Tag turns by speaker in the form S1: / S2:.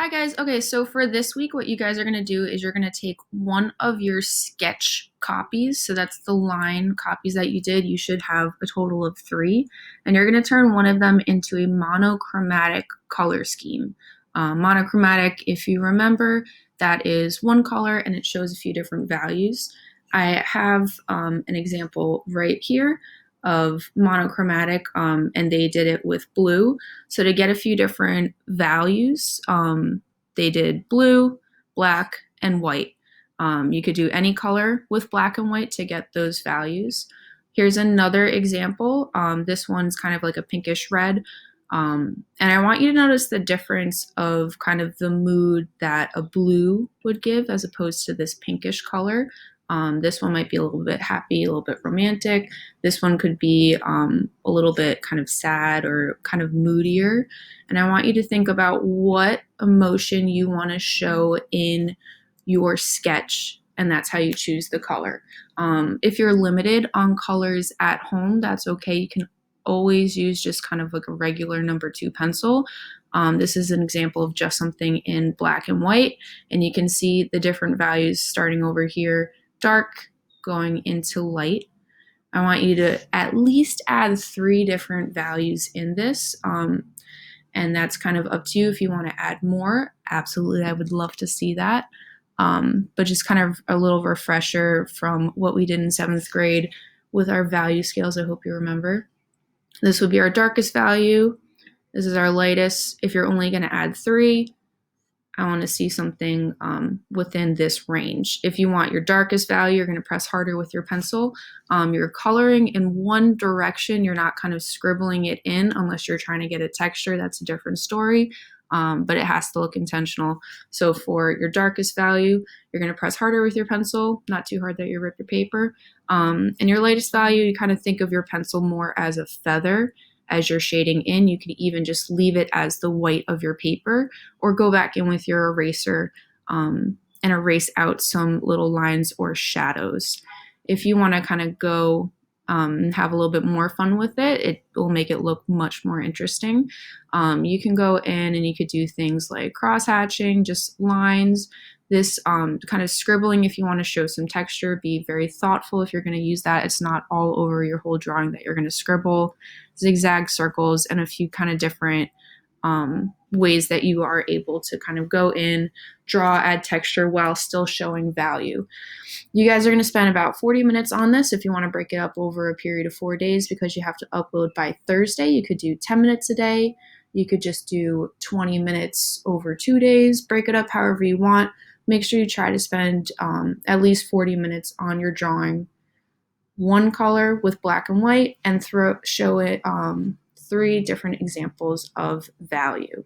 S1: Hi guys. Okay, so for this week, what you guys are going to do is you're going to take one of your sketch copies. So that's the line copies that you did. You should have a total of 3. And you're going to turn one of them into a monochromatic color scheme. Monochromatic, if you remember, that is one color and it shows a few different values. I have an example right here of monochromatic, and they did it with blue. So to get a few different values, they did blue, black, and white. You could do any color with black and white to get those values. Here's another example. This one's kind of like a pinkish red. And I want you to notice the difference of kind of the mood that a blue would give as opposed to this pinkish color. This one might be a little bit happy, a little bit romantic. This one could be a little bit kind of sad or kind of moodier. And I want you to think about what emotion you want to show in your sketch, and that's how you choose the color. If you're limited on colors at home, that's okay. You can always use just kind of like a regular number 2 pencil. This is an example of just something in black and white, and you can see the different values starting over here, dark going into light. I want you to at least add 3 different values in this, and that's kind of up to you if you want to add more. Absolutely, I would love to see that. But just kind of a little refresher from what we did in 7th grade with our value scales. I hope you remember. This would be our darkest value. This is our lightest. If you're only going to add 3, I want to see something within this range. If you want your darkest value, you're going to press harder with your pencil. You're coloring in one direction. You're not kind of scribbling it in unless you're trying to get a texture. That's a different story, but it has to look intentional. So for your darkest value, you're going to press harder with your pencil, not too hard that you rip your paper. And your lightest value, you kind of think of your pencil more as a feather. As you're shading in, you could even just leave it as the white of your paper or go back in with your eraser and erase out some little lines or shadows. If you want to kind of go have a little bit more fun with it, it will make it look much more interesting. You can go in and you could do things like cross hatching, just lines. This kind of scribbling, if you want to show some texture, be very thoughtful if you're going to use that. It's not all over your whole drawing that you're going to scribble. Zigzag circles and a few kind of different ways that you are able to kind of go in, draw, add texture while still showing value. You guys are going to spend about 40 minutes on this if you want to break it up over a period of 4 days because you have to upload by Thursday. You could do 10 minutes a day. You could just do 20 minutes over 2 days. Break it up however you want. Make sure you try to spend at least 40 minutes on your drawing. One color with black and white and show it 3 different examples of value.